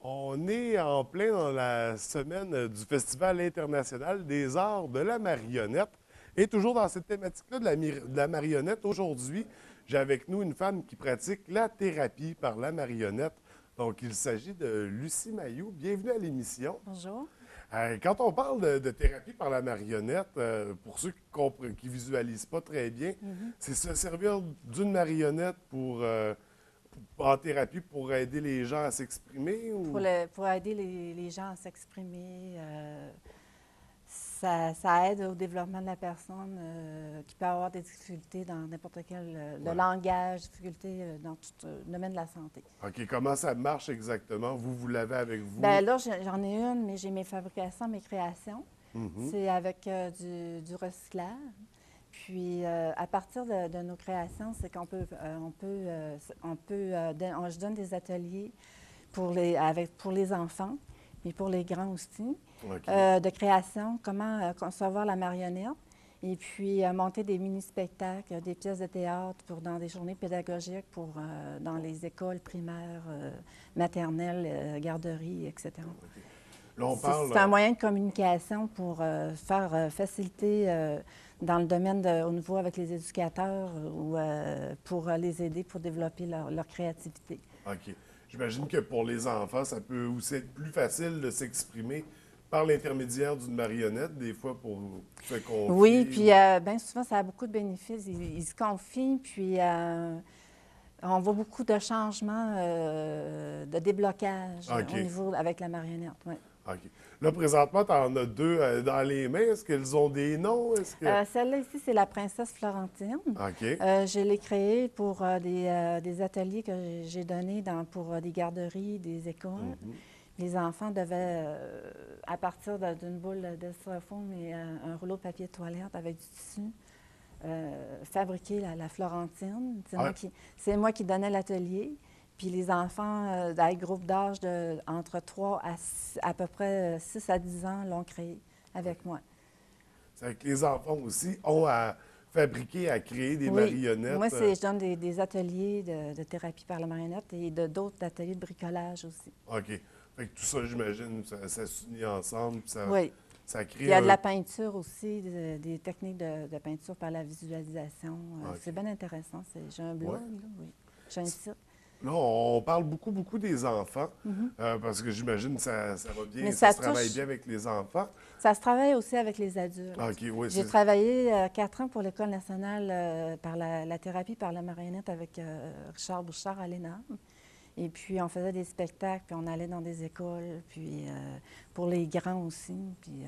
On est en plein dans la semaine du Festival international des arts de la marionnette. Et toujours dans cette thématique-là de la marionnette, aujourd'hui, j'ai avec nous une femme qui pratique la thérapie par la marionnette. Donc, il s'agit de Lucie Mailloux. Bienvenue à l'émission. Bonjour. Quand on parle de thérapie par la marionnette, pour ceux qui visualisent pas très bien, Mhm. c'est se servir d'une marionnette en thérapie pour aider les gens à s'exprimer ou... Pour aider les gens à s'exprimer, ça aide au développement de la personne qui peut avoir des difficultés dans n'importe quel le Ouais. langage, difficultés dans tout le domaine de la santé. OK, comment ça marche exactement? Vous l'avez avec vous? Bien là, j'en ai une, mais j'ai mes fabrications, mes créations. Mhm. C'est avec du recyclage. Puis, à partir de nos créations, c'est qu'on peut, je donne des ateliers pour les enfants, mais pour les grands aussi, OK. de création, comment concevoir la marionnette, et puis monter des mini-spectacles, des pièces de théâtre dans des journées pédagogiques dans les écoles primaires, maternelles, garderies, etc. Là, on C'est un parle... moyen de communication pour faire faciliter dans le domaine au niveau avec les éducateurs ou pour les aider pour développer leur créativité. OK. J'imagine que pour les enfants, ça peut aussi être plus facile de s'exprimer par l'intermédiaire d'une marionnette, des fois pour se Oui, confier. puis bien souvent, ça a beaucoup de bénéfices. Ils se confient, puis on voit beaucoup de changements, de déblocage OK. au niveau avec la marionnette. Oui. OK. Là, présentement, tu en as deux dans les mains. Est-ce qu'elles ont des noms? Est-ce que... Celle-là ici, c'est la princesse Florentine. OK. Je l'ai créée pour des ateliers que j'ai donnés pour des garderies, des écoles. Mhm. Les enfants devaient, à partir d'une boule de styrofoam et un rouleau de papier de toilette avec du tissu, fabriquer la Florentine. Ah, C'est moi qui donnais l'atelier. Puis les enfants, dans les groupes d'âge entre 3 à peu près 6 à 10 ans, l'ont créé avec moi. c'est vrai que les enfants aussi ont à fabriquer, à créer des Oui, moi, marionnettes. je donne des ateliers de thérapie par la marionnette et d'autres ateliers de bricolage aussi. OK. Fait que tout ça, j'imagine, ça s'unit ensemble, puis Oui. ça Puis il crée y a de un... la peinture aussi, des techniques de peinture par la visualisation. OK. C'est bien intéressant. J'ai un Ouais. blog, là, oui. J'ai un site. Là, on parle beaucoup des enfants, Mhm. parce que j'imagine que ça va bien, Mais ça ça se travaille touche, bien avec les enfants. ça se travaille aussi avec les adultes. OK, oui, J'ai c'est... travaillé 4 ans pour l'École nationale par la thérapie par la marionnette avec Richard Bouchard à l'ENAM. Et puis, on faisait des spectacles, puis on allait dans des écoles, puis pour les grands aussi. Puis,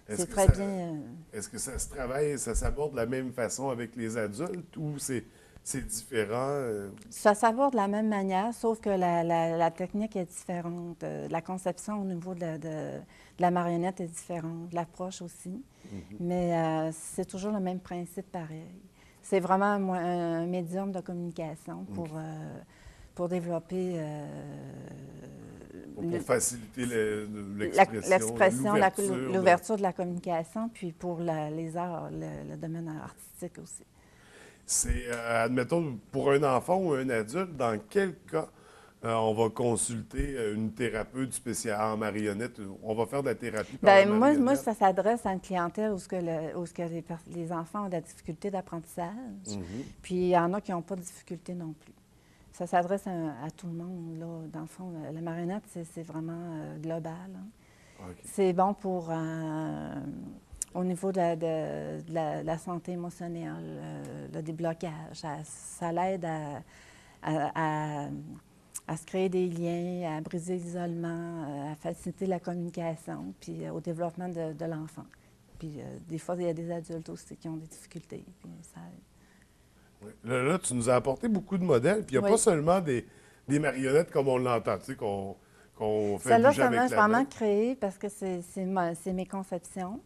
Est-ce c'est que très ça, bien. est-ce que ça se travaille, ça s'aborde de la même façon avec les adultes ou c'est différent? Ça s'aborde de la même manière, sauf que la technique est différente. La conception au niveau de la marionnette est différente, l'approche aussi. Mhm. Mais c'est toujours le même principe pareil. C'est vraiment un médium de communication OK. pour développer Pour faciliter l'expression, l'expression, l'ouverture. l'ouverture de la communication, puis pour les arts, le domaine artistique aussi. C'est, admettons, pour un enfant ou un adulte, dans quel cas on va consulter une thérapeute spéciale en marionnette? On va faire de la thérapie par la Bien, moi, marionnette? ça s'adresse à une clientèle où ce que les enfants ont de la difficulté d'apprentissage, Mhm. puis il y en a qui n'ont pas de difficulté non plus. Ça s'adresse à tout le monde, là. Dans le fond, la marionnette, c'est vraiment global, hein. OK. C'est bon pour, au niveau de la santé émotionnelle, le déblocage. Ça l'aide à- à se créer des liens, à briser l'isolement, à faciliter la communication, puis au développement de l'enfant. Puis des fois, il y a des adultes aussi qui ont des difficultés. Puis ça aide. Oui. Là, tu nous as apporté beaucoup de modèles, puis il n'y a pas Oui. seulement des marionnettes comme on l'entend, tu sais, qu'on fait Celle-là, bouger avec je la vraiment main. créée parce que c'est mes conceptions.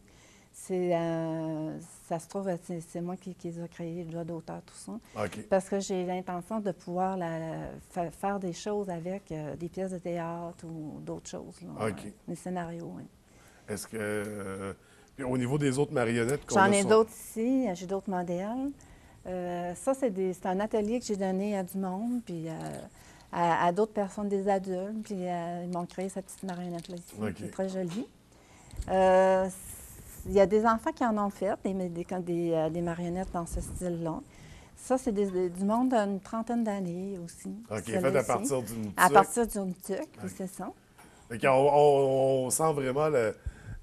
Ça se trouve, c'est moi qui les ai créées, le droit d'auteur, tout ça. OK. Parce que j'ai l'intention de pouvoir faire des choses avec des pièces de théâtre ou d'autres choses, là, OK. des scénarios. Oui. Est-ce que, puis au niveau des autres marionnettes qu'on J'en a ai sur... d'autres ici, j'ai d'autres modèles. Ça, c'est un atelier que j'ai donné à du monde, puis à d'autres personnes, des adultes. Puis ils m'ont créé cette petite marionnette-là ici, qui est très jolie. Il y a des enfants qui en ont fait, des marionnettes dans ce style-là. Ça, c'est du monde d'une trentaine d'années aussi. OK, fait à partir d'une tuque. À partir d'une tuque, oui, c'est ça. Fait on sent vraiment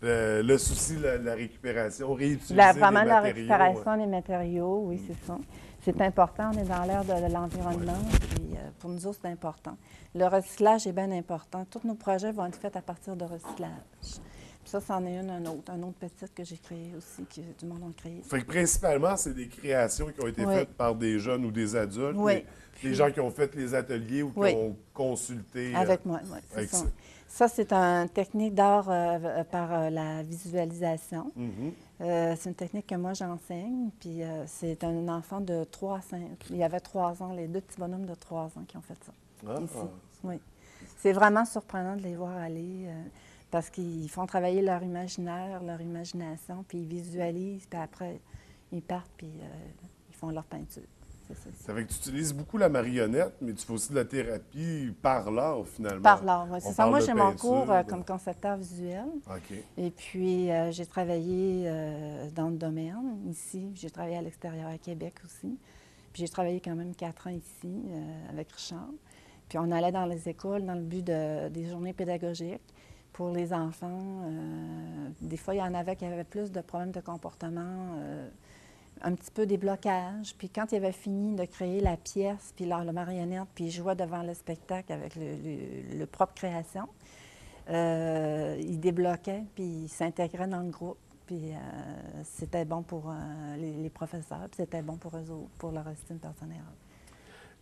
le souci de la récupération, réutiliser Vraiment les la matériaux. récupération des matériaux, oui, c'est ça. C'est important, on est dans l'ère de l'environnement, puis pour nous autres, c'est important. Le recyclage est bien important. Tous nos projets vont être faits à partir de recyclage. Puis ça, c'en est un autre petit que j'ai créé aussi, que du monde a créé. Fait que principalement, c'est des créations qui ont été faites par des jeunes ou des adultes, des gens qui ont fait les ateliers ou qui ont consulté. Avec moi, oui, c'est ça. Ça, c'est une technique d'art par la visualisation. C'est une technique que moi, j'enseigne. Puis c'est un enfant de 3 à 5. Il y avait 3 ans, les 2 petits bonhommes de 3 ans qui ont fait ça. Ici. Oui. C'est vraiment surprenant de les voir aller parce qu'ils font travailler leur imaginaire, leur imagination, puis ils visualisent, puis après, ils partent, puis ils font leur peinture. Ça fait que tu utilises beaucoup la marionnette, mais tu fais aussi de la thérapie par l'art, finalement. Par l'art, oui. C'est ça. Moi, j'ai mon cours comme concepteur visuel. OK. Et puis, j'ai travaillé dans le domaine, ici. J'ai travaillé à l'extérieur, à Québec aussi. Puis, j'ai travaillé quand même 4 ans ici avec Richard. Puis, on allait dans les écoles dans le but des journées pédagogiques pour les enfants. Des fois, il y en avait qui avaient plus de problèmes de comportement, un petit peu des blocages. Puis quand il avait fini de créer la pièce, puis la marionnette, puis il jouait devant le spectacle avec le propre création, il débloquait, puis il s'intégrait dans le groupe. Puis c'était bon pour les professeurs, puis c'était bon pour eux autres, pour leur estime personnelle.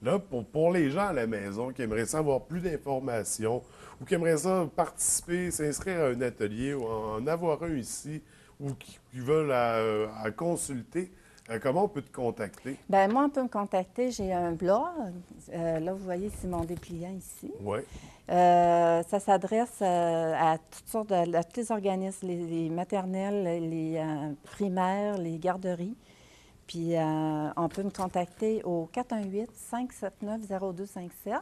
Là, pour les gens à la maison qui aimeraient savoir plus d'informations ou qui aimeraient ça participer, s'inscrire à un atelier ou en avoir un ici ou qui veulent à consulter, comment on peut te contacter? Bien, moi, on peut me contacter. J'ai un blog. Là, vous voyez, c'est mon dépliant ici. Oui. Ça s'adresse à toutes sortes à tous les organismes, les maternelles, les primaires, les garderies. Puis, on peut me contacter au 418-579-0257.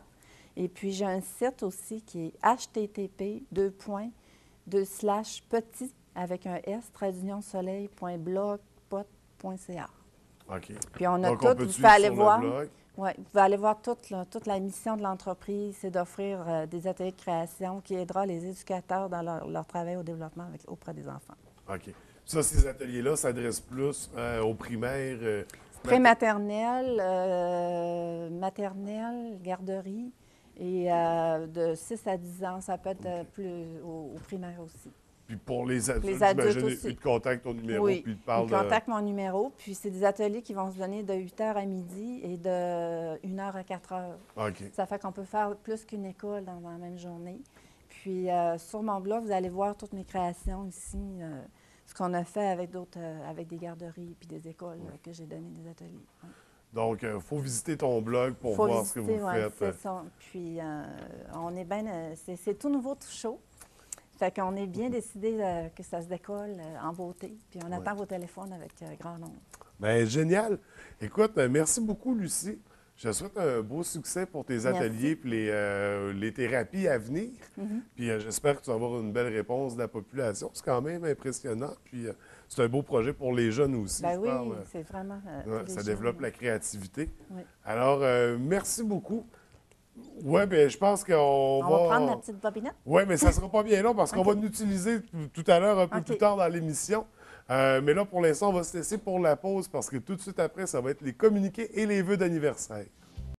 Et puis, j'ai un site aussi qui est http://petit avec un S, tradeunionsoleil.blogspot.ca. OK. Puis on a donc, tout, vous pouvez aller voir. Oui, vous pouvez aller voir toute la mission de l'entreprise, c'est d'offrir des ateliers de création qui aidera les éducateurs dans leur travail au développement auprès des enfants. OK. Ça, ces ateliers-là s'adressent plus aux primaires? Prématernelle, maternelle, garderie, et de 6 à 10 ans, ça peut être plus aux primaires aussi. Puis pour les adultes, aussi. Ils te contactent ton numéro, oui, puis ils te parlent ils contactent mon numéro, puis c'est des ateliers qui vont se donner de 8 h à midi et de 1 h à 4 h. OK. Ça fait qu'on peut faire plus qu'une école dans la même journée. Puis sur mon blog, vous allez voir toutes mes créations ici, ce qu'on a fait avec avec des garderies puis des écoles que j'ai donné des ateliers. Ouais. Donc, il faut visiter ton blog pour voir ce que vous faites. C'est ça. Puis, on est bien... c'est tout nouveau, tout chaud. Fait qu'on est bien décidé que ça se décolle en beauté. Puis, on attend vos téléphones avec grand nombre. Bien, génial. Écoute, merci beaucoup, Lucie. Je te souhaite un beau succès pour tes ateliers et les thérapies à venir. Puis, j'espère que tu vas avoir une belle réponse de la population. C'est quand même impressionnant. Puis, c'est un beau projet pour les jeunes aussi. Ben oui, c'est vraiment... ça développe la créativité. Oui. Alors, merci beaucoup. Oui, bien, je pense qu'on va... On va prendre la petite bobinette? Oui, mais ça ne sera pas bien long parce qu'on va l'utiliser tout à l'heure, un peu plus tard dans l'émission. Mais là, pour l'instant, on va se laisser pour la pause parce que tout de suite après, ça va être les communiqués et les vœux d'anniversaire.